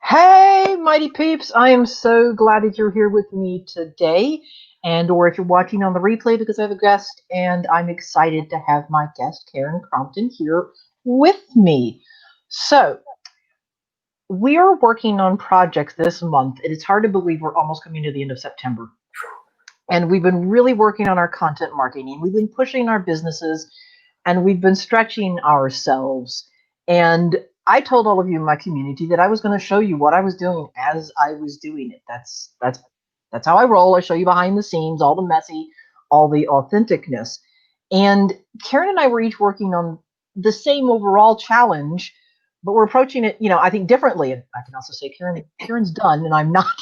Hey, mighty peeps! I am so glad that you're here with me today, or if you're watching on the replay because I have a guest, and I'm excited to have my guest, Karin Crompton, here with me. So, we are working on projects this month. It is hard to believe we're almost coming to the end of September. And we've been really working on our content marketing. We've been pushing our businesses and we've been stretching ourselves. And I told all of you in my community that I was going to show you what I was doing as I was doing it. That's how I roll. I show you behind the scenes, all the messy, all the authenticness. And Karen and I were each working on the same overall challenge, but we're approaching it, I think differently. And I can also say Karen's done and I'm not.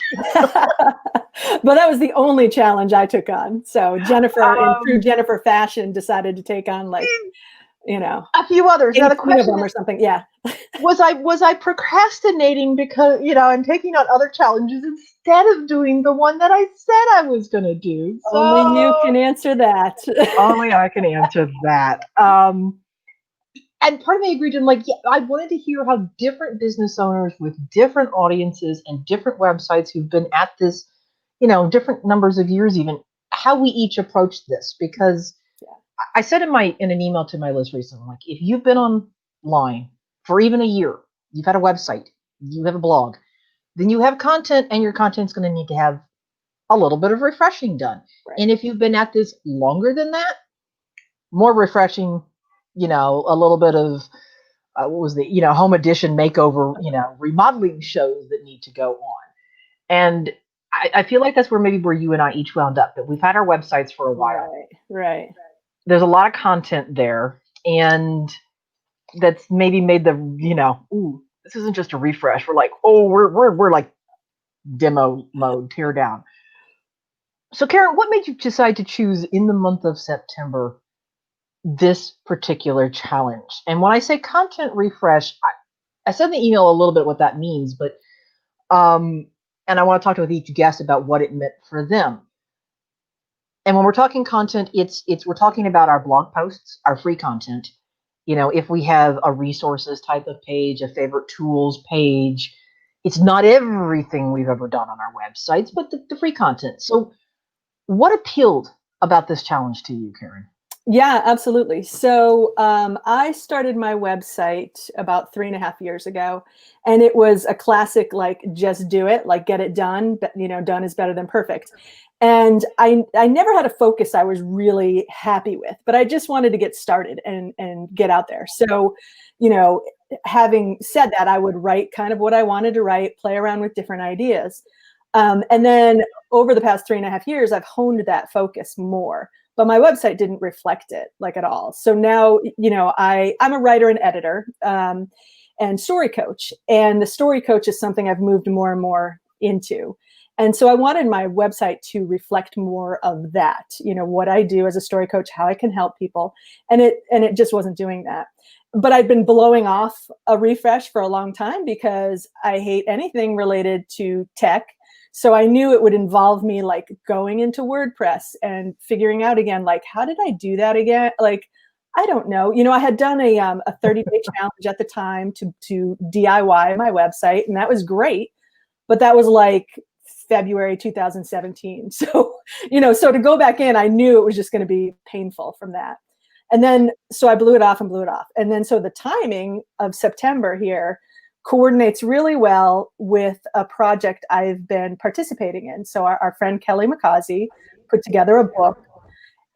But that was the only challenge I took on. So Jennifer, in true Jennifer fashion, decided to take on a few others. Now the 18 of question them or something. Yeah. was I procrastinating because and taking on other challenges instead of doing the one that I said I was going to do? So Only you can answer that. only I can answer that. And part of me agreed. I'm like, yeah, I wanted to hear how different business owners with different audiences and different websites who've been at this, different numbers of years, even how we each approach this. Because I said in an email to my list recently, like, if you've been online for even a year, you've had a website, you have a blog, then you have content, and your content's going to need to have a little bit of refreshing done. Right. And if you've been at this longer than that, more refreshing, a little bit of what was the home edition makeover, remodeling shows that need to go on. And I feel like that's where you and I each wound up. That we've had our websites for a while. Right. There's a lot of content there, and that's maybe made the ooh, this isn't just a refresh. We're like, oh, we're like demo mode, tear down. So, Karen, what made you decide to choose in the month of September this particular challenge? And when I say content refresh, I said in the email a little bit what that means, but and I want to talk to with each guest about what it meant for them. And when we're talking content, it's we're talking about our blog posts, our free content. If we have a resources type of page, a favorite tools page, it's not everything we've ever done on our websites, but the free content. So what appealed about this challenge to you, Karen? Yeah, absolutely. So I started my website about 3.5 years ago, and it was a classic, like, just do it, like, get it done. But, done is better than perfect. And I never had a focus I was really happy with, but I just wanted to get started and get out there. So, having said that, I would write kind of what I wanted to write, play around with different ideas. And then over the past 3.5 years, I've honed that focus more. But my website didn't reflect it, like, at all. So now, I'm a writer and editor and story coach. And the story coach is something I've moved more and more into. And so I wanted my website to reflect more of that, what I do as a story coach, how I can help people. And it just wasn't doing that. But I'd been blowing off a refresh for a long time because I hate anything related to tech. So I knew it would involve me, like, going into WordPress and figuring out again, like, how did I do that again? Like, I don't know. I had done a 30-day challenge at the time to DIY my website, and that was great. But that was like February 2017. So, so to go back in, I knew it was just going to be painful from that. And then, so I blew it off. And then, so the timing of September here coordinates really well with a project I've been participating in. So our friend Kelly McCausey put together a book,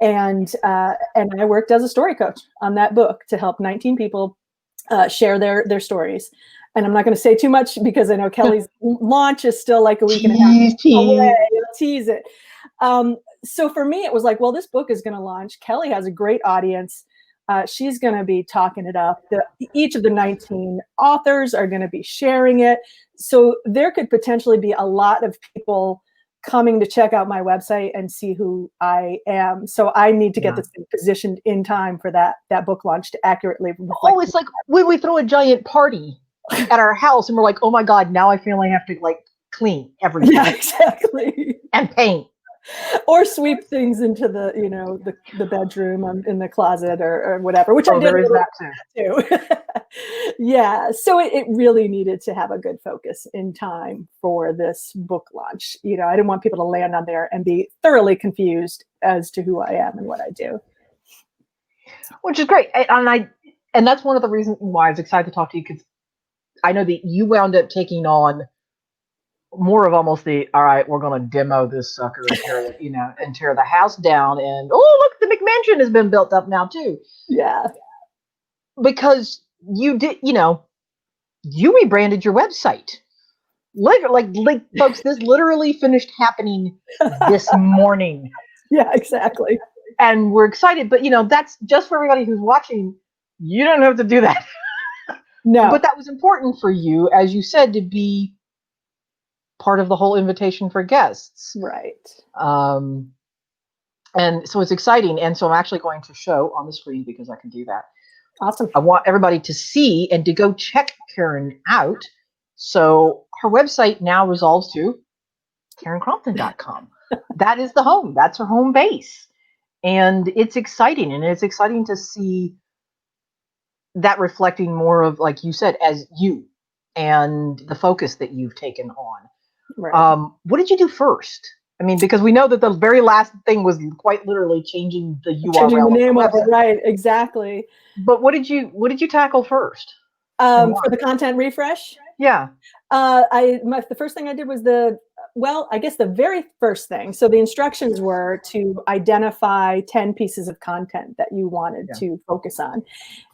and I worked as a story coach on that book to help 19 people share their stories. And I'm not going to say too much because I know Kelly's launch is still like a week and a half away. Tease it. So for me, it was like, well, this book is going to launch. Kelly has a great audience. She's going to be talking it up. Each of the 19 authors are going to be sharing it. So there could potentially be a lot of people coming to check out my website and see who I am. So I need to get this thing positioned in time for that book launch to accurately reflect. Oh, it's like when we throw a giant party at our house and we're like, oh my God, now I feel like I have to, like, clean everything. Yeah, exactly. And paint. Or sweep things into the, the bedroom in the closet or whatever, which I Oh, did there a is little that too. bit too. Yeah. So it really needed to have a good focus in time for this book launch. I didn't want people to land on there and be thoroughly confused as to who I am and what I do. Which is great. And that's one of the reasons why I was excited to talk to you, because I know that you wound up taking on more of almost the, all right, we're going to demo this sucker and tear it, and tear the house down. And oh, look, the McMansion has been built up now too. Yeah. Because you did, you rebranded your website. Like folks, this literally finished happening this morning. Yeah, exactly. And we're excited, but that's just for everybody who's watching. You don't have to do that. No. But that was important for you, as you said, to be part of the whole invitation for guests. Right. And so it's exciting. And so I'm actually going to show on the screen, because I can do that. Awesome. I want everybody to see and to go check Karin out. So her website now resolves to KarinCrompton.com. That is the home. That's her home base. And it's exciting. And it's exciting to see that reflecting more of, like you said, as you and the focus that you've taken on. Right. What did you do first? I mean, because we know that the very last thing was quite literally changing the URL Changing the of name the of it, website. right? Exactly. But what did you tackle first? For the content refresh? Yeah. The first thing I did was I guess the very first thing. So the instructions were to identify 10 pieces of content that you wanted to focus on.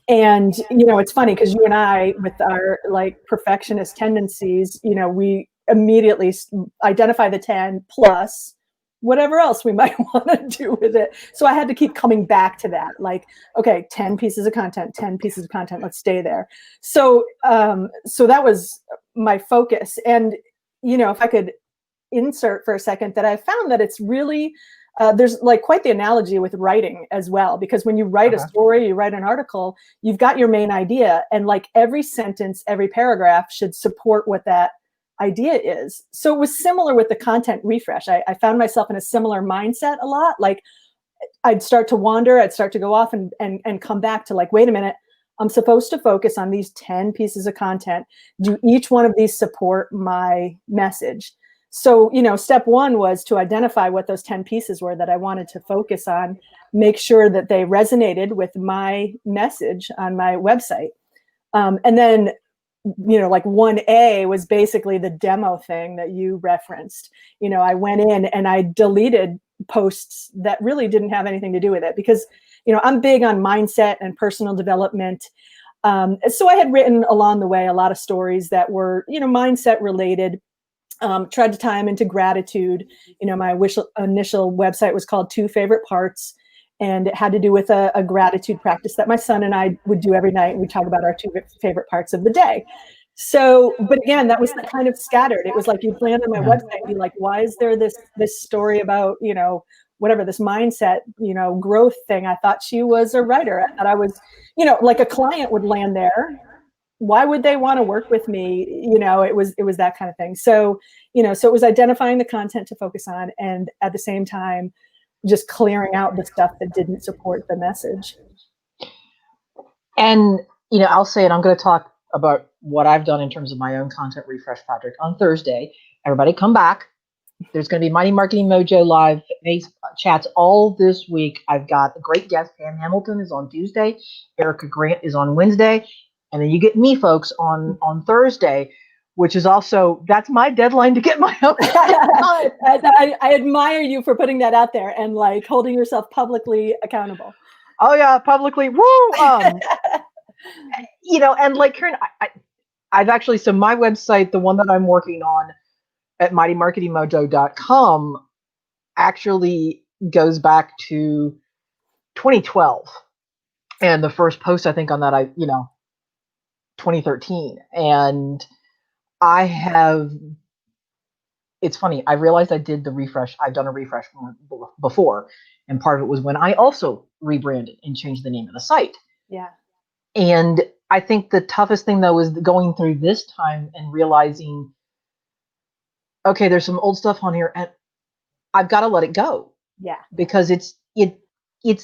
And, it's funny because you and I, with our perfectionist tendencies, we immediately identify the 10 plus whatever else we might want to do with it. So I had to keep coming back to that, okay, 10 pieces of content, 10 pieces of content, let's stay there. So, so that was my focus. And, if I could insert for a second, that I found that it's really, there's quite the analogy with writing as well, because when you write a story, you write an article, you've got your main idea, and every sentence, every paragraph should support what that idea is. So it was similar with the content refresh. I found myself in a similar mindset a lot. I'd start to wander, I'd start to go off and come back to wait a minute, I'm supposed to focus on these 10 pieces of content. Do each one of these support my message? So, step one was to identify what those 10 pieces were that I wanted to focus on, make sure that they resonated with my message on my website. And then, 1A was basically the demo thing that you referenced. I went in and I deleted posts that really didn't have anything to do with it, because, I'm big on mindset and personal development. So I had written along the way a lot of stories that were, mindset related. Tried to tie them into gratitude. My initial website was called 2 Favorite Parts, and it had to do with a gratitude practice that my son and I would do every night. We talk about our 2 favorite parts of the day. So, but again, that was kind of scattered. It was you'd land on my website and be like, why is there this story about, whatever, this mindset, growth thing? I thought she was a writer. I thought I was, a client would land there. Why would they want to work with me? It was that kind of thing. So, so it was identifying the content to focus on, and at the same time, just clearing out the stuff that didn't support the message. And, I'll say it, I'm going to talk about what I've done in terms of my own content refresh project on Thursday. Everybody come back. There's going to be Mighty Marketing Mojo live chats all this week. I've got a great guest. Pam Hamilton is on Tuesday. Erica Grant is on Wednesday. And then you get me, folks, on Thursday, which is also, that's my deadline to get my own. I admire you for putting that out there and holding yourself publicly accountable. Oh yeah, publicly. Woo! And Karin, I've actually, so my website, the one that I'm working on at mightymarketingmojo.com, actually goes back to 2012. And the first post I think on that, 2013. And it's funny, I realized I did the refresh. I've done a refresh before. And part of it was when I also rebranded and changed the name of the site. Yeah. And I think the toughest thing, though, was going through this time and realizing, okay, there's some old stuff on here. And I've got to let it go Yeah. because it's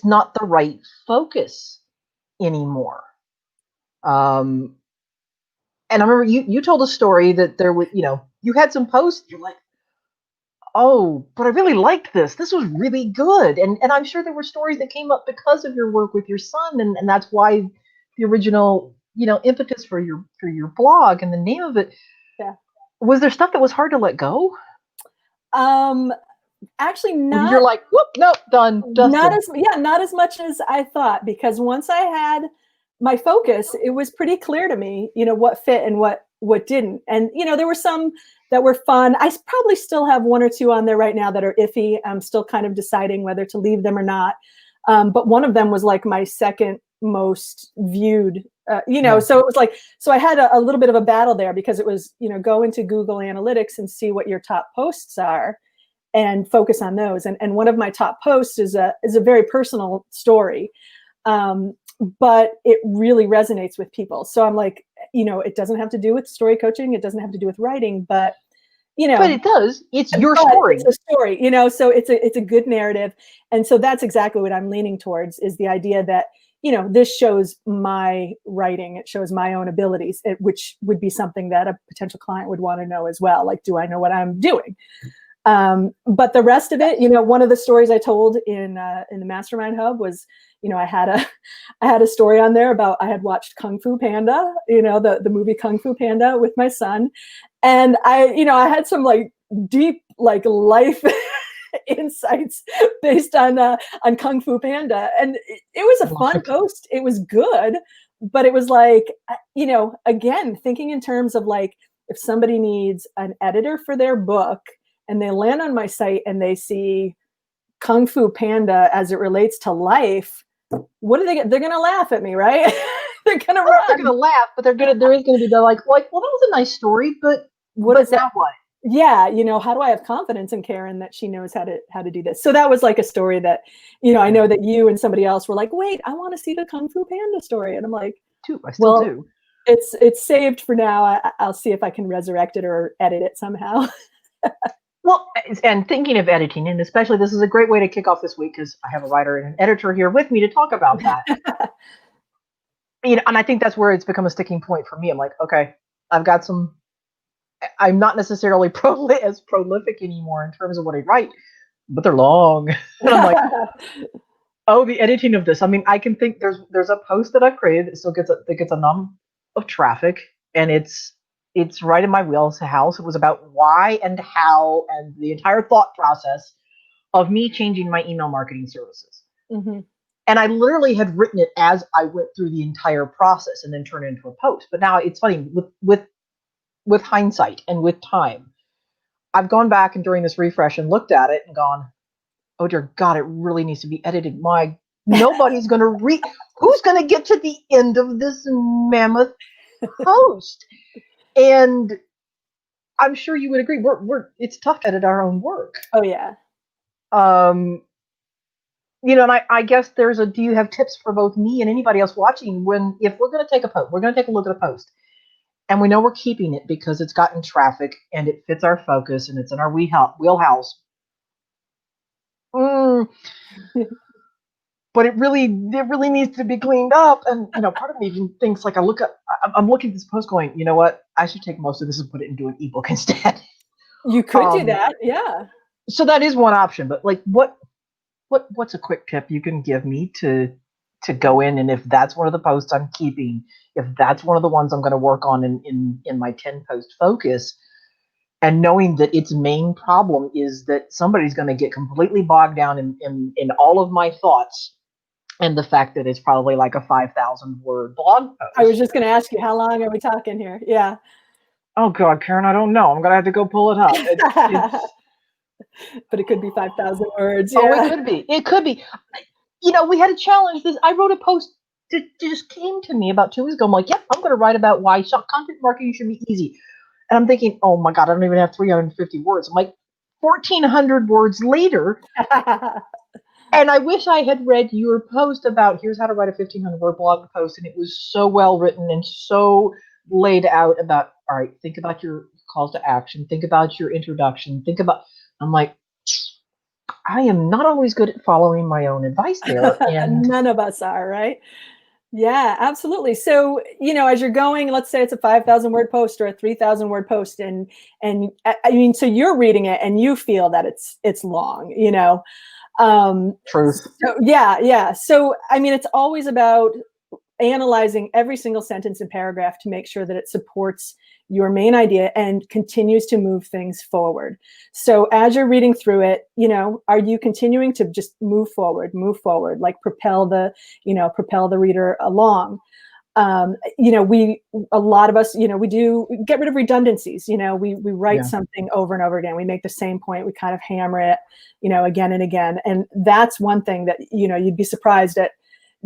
not the right focus anymore. Um, and I remember you told a story that there was, you had some posts. You're like, oh, but I really liked this. This was really good. And I'm sure there were stories that came up because of your work with your son, and that's why the original, impetus for your blog and the name of it. Yeah. Was there stuff that was hard to let go? Um, Actually, Or you're like, whoop, nope, done, dusted. not as much as I thought, because once I had my focus, it was pretty clear to me, what fit and what didn't. And there were some that were fun. I probably still have one or two on there right now that are iffy. I'm still kind of deciding whether to leave them or not. But one of them was like my second most viewed, Yeah. so it was like, so I had a little bit of a battle there, because it was, go into Google Analytics and see what your top posts are and focus on those. And one of my top posts is a very personal story, but it really resonates with people. So I'm like, it doesn't have to do with story coaching, it doesn't have to do with writing, but But it does. It's your but story. it's a story, so it's a good narrative. And so that's exactly what I'm leaning towards, is the idea that, this shows my writing, it shows my own abilities, which would be something that a potential client would want to know as well. Like, do I know what I'm doing? But the rest of it, one of the stories I told in the Mastermind Hub was, I had a story on there about, I had watched Kung Fu Panda, the movie Kung Fu Panda with my son, and I had some like deep like life insights based on Kung Fu Panda, and it was a fun post. It was good, but it was like, again, thinking in terms of like, if somebody needs an editor for their book, and they land on my site and they see Kung Fu Panda as it relates to life, what are they? They're gonna laugh at me, right? They're gonna run. They're gonna laugh, but there is gonna be the like, well, that was a nice story, but What is now what? Yeah, how do I have confidence in Karin that she knows how to do this? So that was like a story that, I know that you and somebody else were like, wait, I want to see the Kung Fu Panda story, and I'm like, I still well, do. It's saved for now. I'll see if I can resurrect it or edit it somehow. Well, and thinking of editing, and especially this is a great way to kick off this week because I have a writer and an editor here with me to talk about that. And I think that's where it's become a sticking point for me. I'm like, okay, I've got some. I'm not necessarily as prolific anymore in terms of what I write, but they're long, and I'm like, oh, the editing of this. I mean, I can think there's a post that I've created that still gets a num of traffic, and it's right in my wheelhouse. It was about why and how and the entire thought process of me changing my email marketing services. Mm-hmm. And I literally had written it as I went through the entire process and then turned it into a post. But now it's funny with hindsight and with time, I've gone back and during this refresh and looked at it and gone, oh dear God, it really needs to be edited. Nobody's going to read. Who's going to get to the end of this mammoth post? And I'm sure you would agree. It's tough to edit our own work. Oh yeah. And I guess do you have tips for both me and anybody else watching if we're going to take we're going to take a look at a post and we know we're keeping it because it's gotten traffic and it fits our focus and it's in our wheelhouse. But it really needs to be cleaned up. And, part of me even thinks like I'm looking at this post going, you know what? I should take most of this and put it into an ebook instead. You could do that. Yeah. So that is one option, but like what's a quick tip you can give me to go in, and if that's one of the posts I'm keeping, if that's one of the ones I'm going to work on in my 10 post focus, and knowing that its main problem is that somebody's going to get completely bogged down in all of my thoughts and the fact that it's probably like a 5,000 word blog post. I was just going to ask you, how long are we talking here? Yeah. Oh God, Karin, I don't know. I'm going to have to go pull it up. But it could be 5,000 words. Yeah. Oh, it could be. We had a challenge. I wrote a post that just came to me about 2 weeks ago. I'm like, yep, I'm going to write about why content marketing should be easy. And I'm thinking, oh my God, I don't even have 350 words. I'm like, 1,400 words later. And I wish I had read your post about here's how to write a 1,500 word blog post. And it was so well written and so laid out about, all right, think about your calls to action. Think about your introduction. I'm like, I am not always good at following my own advice there. And None of us are, right? Yeah, absolutely. So, as you're going, let's say it's a 5,000 word post or a 3,000 word post, and I mean, so you're reading it and you feel that it's long. truth. So yeah, yeah. So, I mean, it's always about analyzing every single sentence and paragraph to make sure that it supports your main idea and continues to move things forward. So as you're reading through it, are you continuing to just move forward, like propel the reader along? A lot of us, we get rid of redundancies. We write Yeah. something over and over again. We make the same point. We kind of hammer it, again and again. And that's one thing that, you'd be surprised at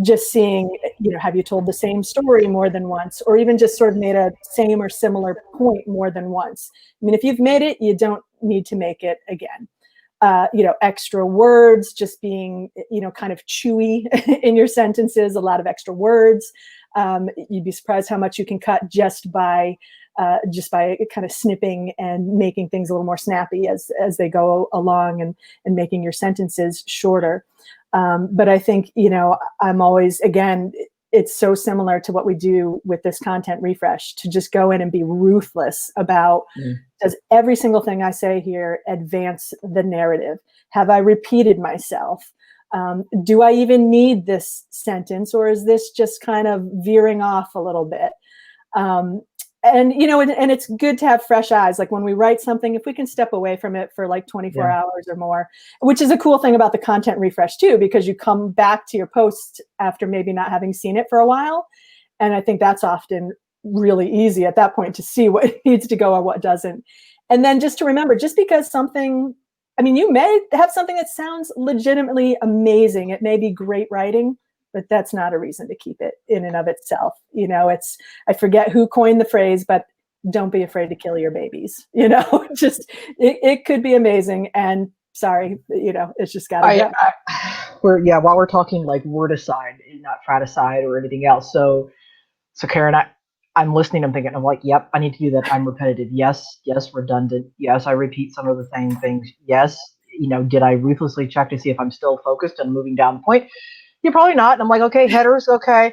just seeing, have you told the same story more than once, or even just sort of made a same or similar point more than once. I mean, if you've made it, you don't need to make it again. Extra words, just being, kind of chewy in your sentences, a lot of extra words. You'd be surprised how much you can cut just by kind of snipping and making things a little more snappy as they go along, and making your sentences shorter. But I think, I'm always, again, it's so similar to what we do with this content refresh, to just go in and be ruthless about, does every single thing I say here advance the narrative? Have I repeated myself? Do I even need this sentence, or is this just kind of veering off a little bit? And it's good to have fresh eyes. Like when we write something, if we can step away from it for like 24 hours or more, which is a cool thing about the content refresh too, because you come back to your post after maybe not having seen it for a while. And I think that's often really easy at that point to see what needs to go or what doesn't. And then just to remember, just because something, I mean, you may have something that sounds legitimately amazing. It may be great writing, but that's not a reason to keep it in and of itself. I forget who coined the phrase, but don't be afraid to kill your babies. Just it could be amazing. And sorry, it's just got to go. While we're talking like word aside, not fraticide or anything else. So Karen, I'm listening. I'm thinking, I'm like, yep, I need to do that. I'm repetitive. Yes, redundant. Yes, I repeat some of the same things. Yes, did I ruthlessly check to see if I'm still focused and moving down the point? You're probably not. And I'm like, okay, headers, okay.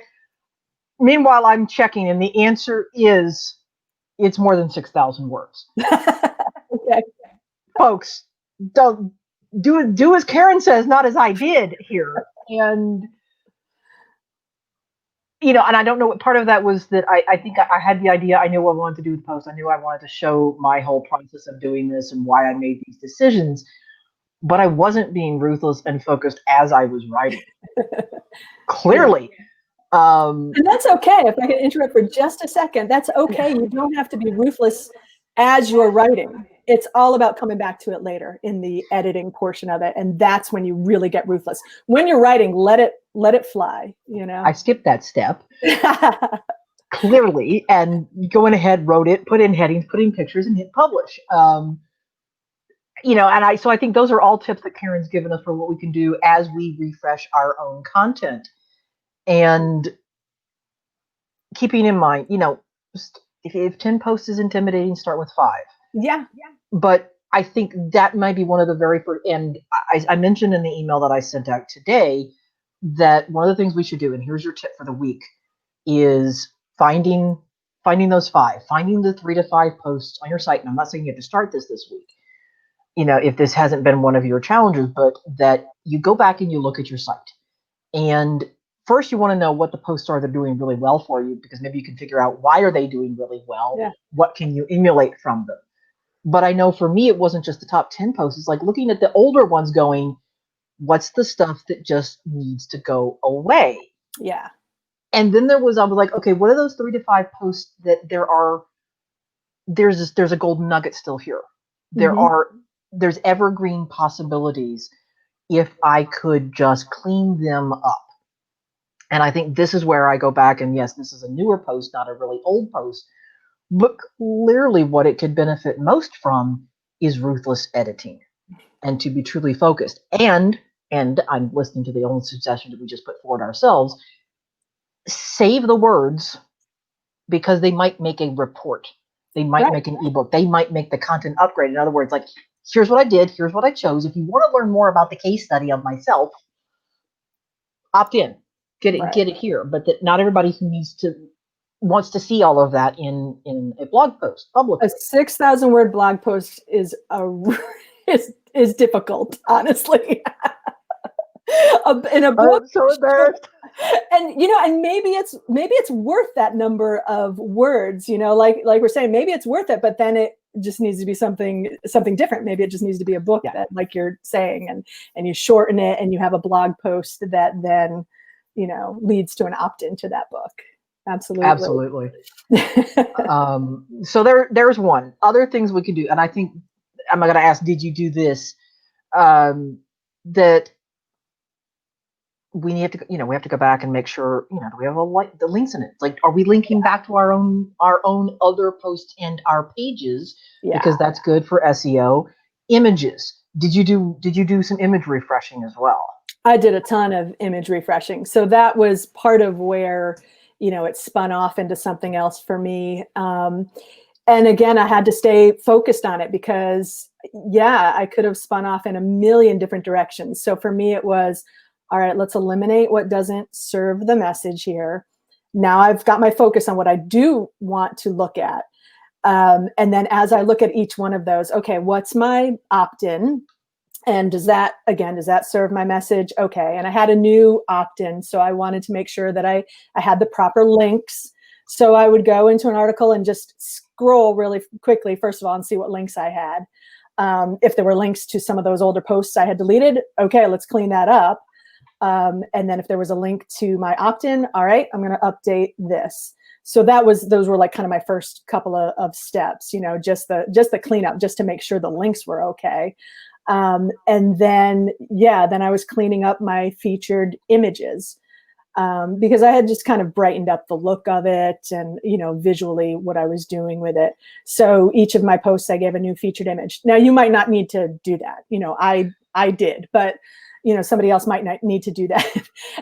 Meanwhile, I'm checking, and the answer is it's more than 6,000 words. Okay. Folks, don't do as Karin says, not as I did here. And and I don't know what part of that was that I think I had the idea. I knew what I wanted to do with the post. I knew I wanted to show my whole process of doing this and why I made these decisions. But I wasn't being ruthless and focused as I was writing. Clearly. And that's okay. If I can interrupt for just a second, that's okay. You don't have to be ruthless as you're writing. It's all about coming back to it later in the editing portion of it. And that's when you really get ruthless. When you're writing, let it fly, I skipped that step. Clearly, and going ahead, wrote it, put in headings, put in pictures, and hit publish. So I think those are all tips that Karen's given us for what we can do as we refresh our own content. And keeping in mind, if 10 posts is intimidating, start with 5. Yeah. But I think that might be one of the very first, and I mentioned in the email that I sent out today that one of the things we should do, and here's your tip for the week, is finding those 5, finding the 3 to 5 posts on your site. And I'm not saying you have to start this week, if this hasn't been one of your challenges, but that you go back and you look at your site. And first you want to know what the posts are that are doing really well for you, because maybe you can figure out why are they doing really well. Yeah. What can you emulate from them? But I know for me, it wasn't just the top 10 posts. It's like looking at the older ones going, what's the stuff that just needs to go away? Yeah. And then I was like, okay, what are those 3 to 5 posts that there's a golden nugget still here. There's evergreen possibilities if I could just clean them up. And I think this is where I go back, and yes, this is a newer post, not a really old post, but clearly what it could benefit most from is ruthless editing and to be truly focused. And I'm listening to the old suggestion that we just put forward ourselves, save the words, because they might make a report. They might make an ebook. They might make the content upgrade. In other words, like here's what I did, here's what I chose. If you want to learn more about the case study of myself, opt in, Right. get it here. But that not everybody who wants to see all of that in a blog post A publicly. 6,000 word blog post is a is difficult, honestly. In a book, I'm so sure. embarrassed. And and maybe it's worth that number of words, like we're saying, maybe it's worth it, but then it just needs to be something different. Maybe it just needs to be a book Yeah, that, like you're saying, and you shorten it and you have a blog post that then leads to an opt-in to that book. Absolutely. absolutely. So there's one. Other things we could do, and I think I'm going to ask, did you do this? That we have to, we have to go back and make sure, do we have the links in it? Like, are we linking back to our own other posts and our pages? Yeah. Because that's good for SEO. Images. Did you do some image refreshing as well? I did a ton of image refreshing. So that was part of where, it spun off into something else for me. And again, I had to stay focused on it because, yeah, I could have spun off in a million different directions. So for me, it was, all right, let's eliminate what doesn't serve the message here. Now I've got my focus on what I do want to look at. And then as I look at each one of those, okay, what's my opt-in? And does that serve my message? Okay. And I had a new opt-in. So I wanted to make sure that I had the proper links. So I would go into an article and just scroll really quickly, first of all, and see what links I had. If there were links to some of those older posts I had deleted, okay, let's clean that up. And then if there was a link to my opt-in, all right, I'm going to update this. So those were like kind of my first couple of steps, just the cleanup, just to make sure the links were okay. And then I was cleaning up my featured images, because I had just kind of brightened up the look of it and, visually what I was doing with it. So each of my posts, I gave a new featured image. Now you might not need to do that. I did, but somebody else might not need to do that.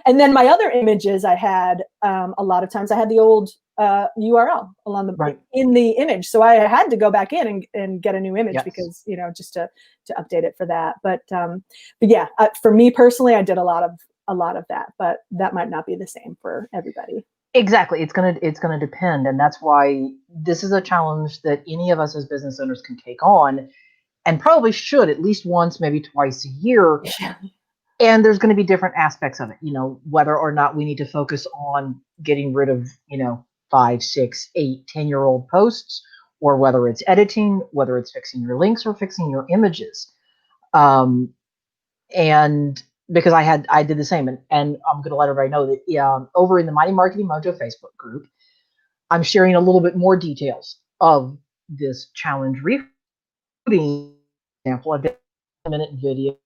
And then my other images, I had, a lot of times I had the old URL Right. in the image. So I had to go back in and get a new image Yes. because, just to update it for that. But yeah, for me personally, I did a lot of that, but that might not be the same for everybody. Exactly. It's gonna depend, and that's why this is a challenge that any of us as business owners can take on, and probably should at least once, maybe twice a year. Yeah. And there's going to be different aspects of it, whether or not we need to focus on getting rid of, 5, 6, 8, 10-year-old posts, or whether it's editing, whether it's fixing your links or fixing your images. Um, and because I did the same, and I'm going to let everybody know that over in the Mighty Marketing Mojo Facebook group, I'm sharing a little bit more details of this challenge refuting. Example, I did a minute video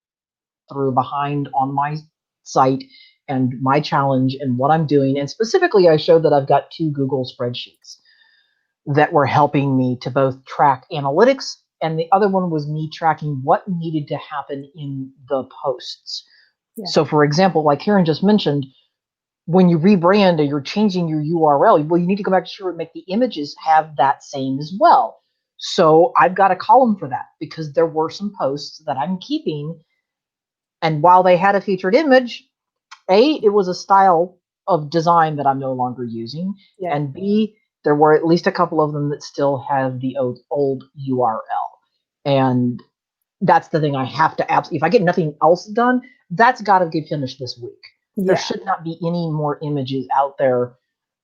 through behind on my site and my challenge and what I'm doing. And specifically, I showed that I've got 2 Google spreadsheets that were helping me to both track analytics, and the other one was me tracking what needed to happen in the posts. Yeah. So, for example, like Karin just mentioned, when you rebrand or you're changing your URL, well, you need to go back to sure and make the images have that same as well. So I've got a column for that because there were some posts that I'm keeping, and while they had a featured image, A, it was a style of design that I'm no longer using, Yeah. and B, there were at least a couple of them that still have the old URL. And that's the thing I have to if I get nothing else done, that's got to get finished this week. There Yeah. should not be any more images out there,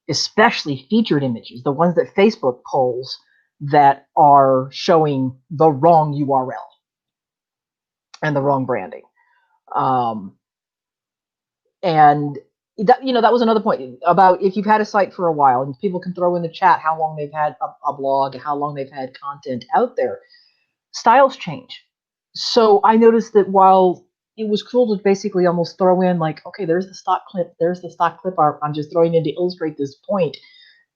especially featured images, the ones that Facebook pulls that are showing the wrong URL and the wrong branding. Um, and that was another point about if you've had a site for a while, and people can throw in the chat how long they've had a blog, how long they've had content out there. Styles change. So I noticed that while it was cool to basically almost throw in like, okay, there's the stock clip art, I'm just throwing in to illustrate this point,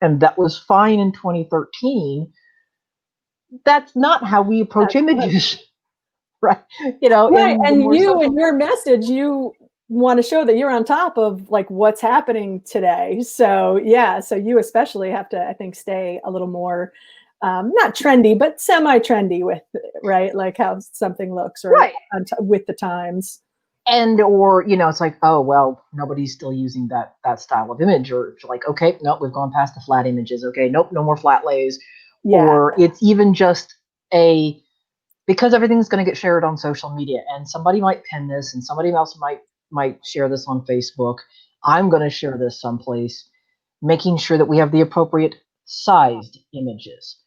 and that was fine in 2013. That's not how we approach That's right. images. Right. Right. In the And more you and social. your message, you want to show that you're on top of like what's happening today. So yeah, so you especially have to, I think, stay a little more not trendy, but semi-trendy with, right? Like how something looks, or Right. with the times. And or it's like, oh well, nobody's still using that style of image, or it's like, okay, nope, we've gone past the flat images. Okay, nope, no more flat lays. Yeah. Or it's even just a because everything's going to get shared on social media, and somebody might pin this, and somebody else might share this on Facebook. I'm going to share this someplace, making sure that we have the appropriate sized images.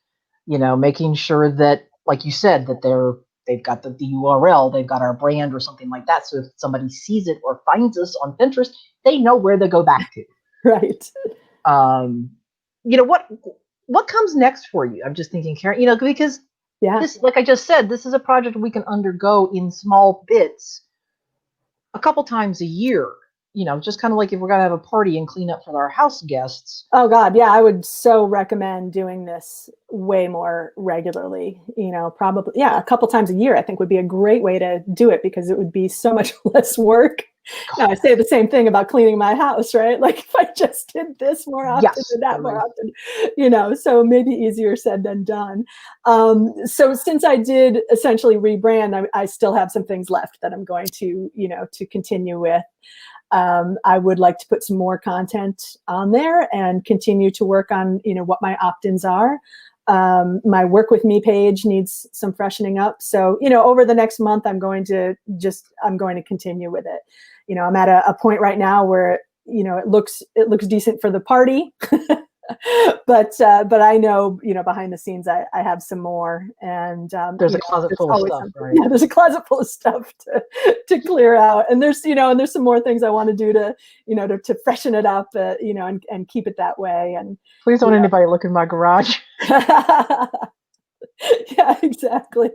Making sure that, like you said, that they've got the URL, they've got our brand or something like that. So if somebody sees it or finds us on Pinterest, they know where to go back to. Right. Um, what comes next for you? I'm just thinking, Karin, because Yeah. this, like I just said, this is a project we can undergo in small bits a couple times a year. Just kind of like if we're gonna have a party and clean up for our house guests. Oh God, yeah, I would so recommend doing this way more regularly. Probably, yeah, a couple times a year, I think would be a great way to do it, because it would be so much less work. Now, I say the same thing about cleaning my house, right? Like if I just did this more often Yes, than that more totally. often, so maybe easier said than done. So since I did essentially rebrand, I still have some things left that I'm going to continue with. I would like to put some more content on there and continue to work on, what my opt-ins are. My work with me page needs some freshening up. So, over the next month, I'm going to continue with it. I'm at a point right now where, it looks decent for the party. but I know, behind the scenes, I have some more, and There's a closet there's full of always stuff, something. right? Yeah, there's a closet full of stuff to clear out, and there's some more things I want to do to freshen it up, and keep it that way, and Please don't you anybody look in my garage. know. Yeah, exactly.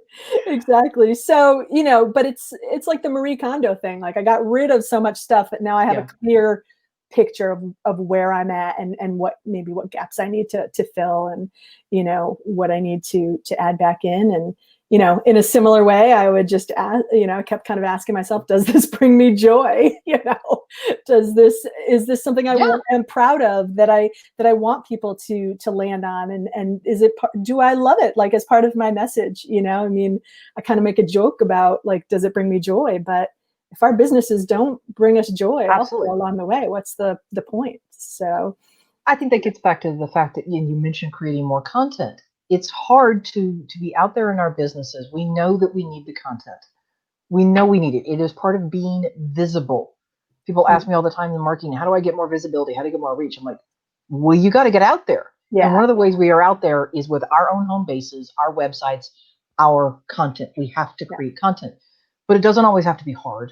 So, but it's like the Marie Kondo thing. Like I got rid of so much stuff that now I have a Yeah. clear picture of where I'm at, and what gaps I need to fill, and what I need to add back in. And in a similar way, I would just ask, I kept kind of asking myself, does this bring me joy? Is this something I Yeah. am proud of, that I want people to land on, and do I love it, like as part of my message? I mean, I kind of make a joke about, like, does it bring me joy? But if our businesses don't bring us joy also Absolutely. along the way, what's the point? So I think that gets back to the fact that you mentioned creating more content. It's hard to be out there in our businesses. We know that we need the content. We know we need it. It is part of being visible. People ask me all the time in marketing, how do I get more visibility? How do I get more reach? I'm like, well, you got to get out there. And yeah, one of the ways we are out there is with our own home bases, our websites, our content. We have to yeah, create content, but it doesn't always have to be hard.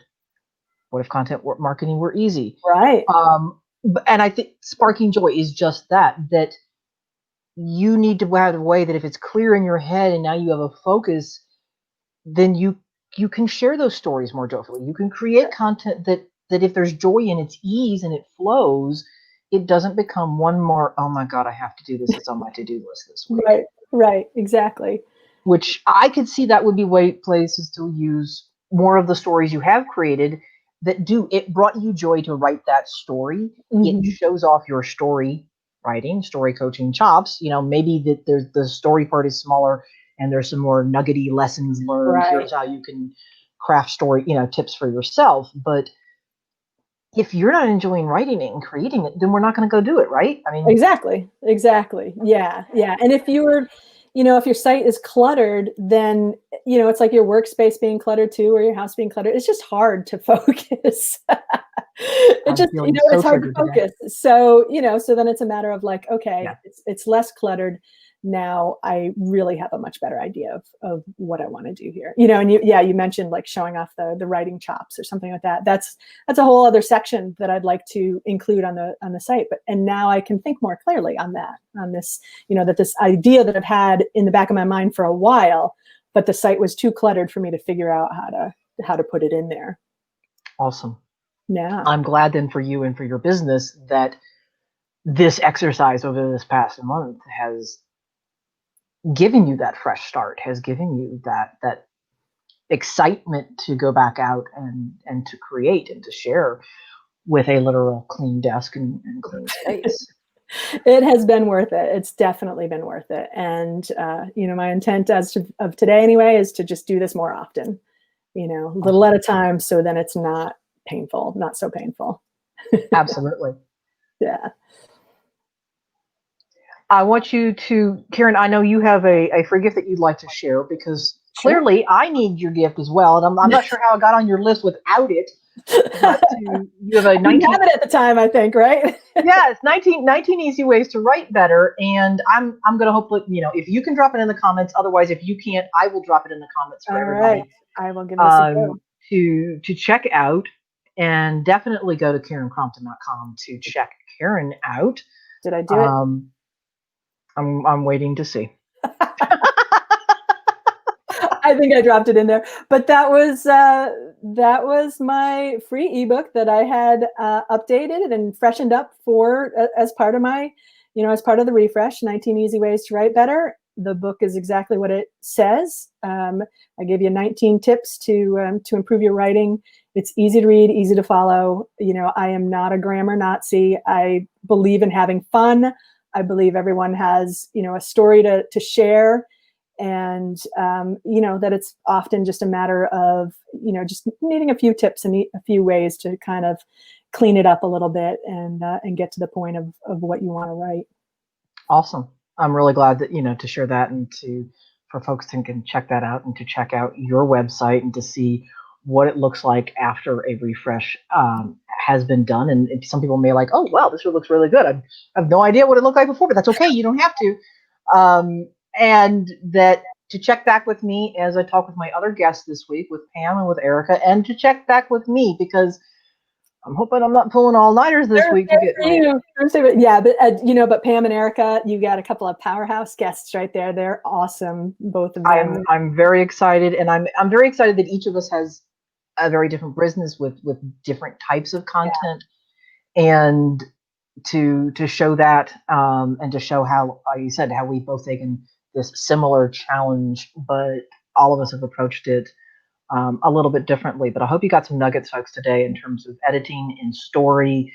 What if marketing were easy? right, And I think sparking joy is just that you need to have a way that if it's clear in your head and now you have a focus, then you can share those stories more joyfully. You can create content that if there's joy in its ease and it flows, it doesn't become one more, oh my God, I have to do this. It's on my to-do list this week. right, exactly. Which I could see that would be places to use more of the stories you have created that do it brought you joy to write that story. It Hmm. shows off your story writing, story coaching chops. Maybe that there's the story part is smaller and there's some more nuggety lessons learned. Right. Here's how you can craft story, tips for yourself. But if you're not enjoying writing it and creating it, then we're not going to go do it, right? I mean, Exactly. Yeah. And if if your site is cluttered, then it's like your workspace being cluttered too, or your house being cluttered. It's just hard to focus. It I'm just, feeling so it's hard to triggered today. focus. So, so then it's a matter of like, okay, Yeah. it's less cluttered. Now I really have a much better idea of what I want to do here. And you mentioned like showing off the writing chops or something like that. That's a whole other section that I'd like to include on the site. And now I can think more clearly on this, that this idea that I've had in the back of my mind for a while, but the site was too cluttered for me to figure out how to put it in there. Awesome. Yeah. I'm glad then for you and for your business that this exercise over this past month has given you that fresh start, has given you that excitement to go back out and to create and to share with a literal clean desk and clean space. It has been worth it. It's definitely been worth it. And, my intent of today anyway, is to just do this more often, a little Awesome. at a time. So then it's not painful, not so painful. Absolutely. Yeah. I want you to, Karin, I know you have a free gift that you'd like to share because Sure. clearly I need your gift as well. And I'm not sure how I got on your list without it, but you have a I didn't 19, have it at the time, I think, right? yeah, it's 19 easy ways to write better. And I'm going to hopefully, if you can drop it in the comments, otherwise, if you can't, I will drop it in the comments for All right. everybody I will give this a go. to check out. And definitely go to KarenCrompton.com to check Karin out. Did I do it? Um, I'm waiting to see. I think I dropped it in there, but that was my free ebook that I had updated and freshened up for as part of my, as part of the refresh. 19 Easy Ways to Write Better. The book is exactly what it says. I give you 19 tips to improve your writing. It's easy to read, easy to follow. I am not a grammar Nazi. I believe in having fun. I believe everyone has, a story to share, and that it's often just a matter of just needing a few tips and a few ways to kind of clean it up a little bit and get to the point of what you want to write. Awesome. I'm really glad that, to share that and for folks who can check that out and to check out your website and to see what it looks like after a refresh has been done. And some people may like, oh, wow, this looks really good. I have no idea what it looked like before, but that's okay. You don't have to. And that to check back with me as I talk with my other guests this week with Pam and with Erica, and to check back with me because I'm hoping I'm not pulling all-nighters this week to get my. Yeah, but Pam and Erica, you got a couple of powerhouse guests right there. They're awesome, both of them. I'm very excited, and I'm very excited that each of us has a very different business with different types of content, and to show that and to show how you said how we've both taken this similar challenge, but all of us have approached it a little bit differently. But I hope you got some nuggets, folks, today in terms of editing and story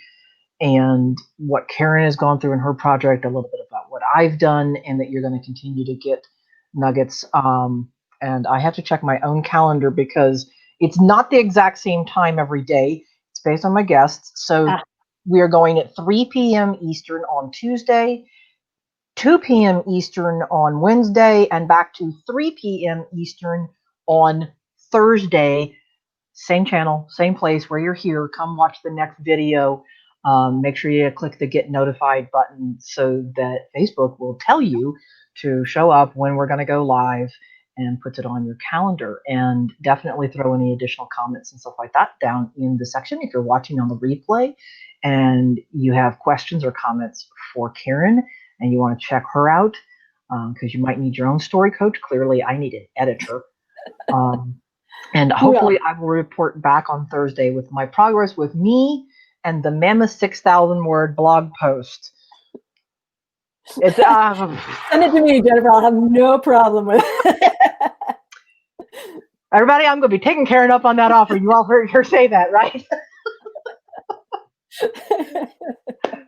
and what Karin has gone through in her project, a little bit about what I've done, and that you're going to continue to get nuggets. And I have to check my own calendar because it's not the exact same time every day. It's based on my guests. So we are going at 3 p.m. Eastern on Tuesday, 2 p.m. Eastern on Wednesday, and back to 3 p.m. Eastern on Thursday. Same channel, same place where you're here. Come watch the next video. Make sure you click the get notified button so that Facebook will tell you to show up when we're going to go live and puts it on your calendar. And definitely throw any additional comments and stuff like that down in the section if you're watching on the replay and you have questions or comments for Karin and you want to check her out because you might need your own story coach. Clearly, I need an editor. And hopefully I will report back on Thursday with my progress with me and the mammoth 6,000 word blog post. It's Send it to me, Jennifer. I'll have no problem with it. Everybody, I'm going to be taking Karin up on that offer. You all heard her say that, right?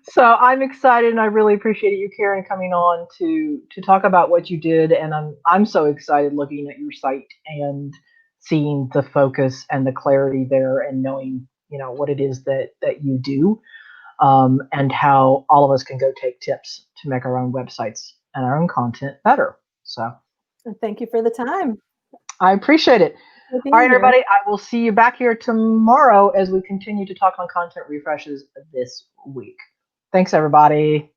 So I'm excited, and I really appreciate you, Karin, coming on to talk about what you did. And I'm so excited looking at your site and seeing the focus and the clarity there, and knowing what it is that you do, and how all of us can go take tips to make our own websites and our own content better. So thank you for the time. I appreciate it. All right, everybody, I will see you back here tomorrow as we continue to talk on content refreshes this week. Thanks, everybody.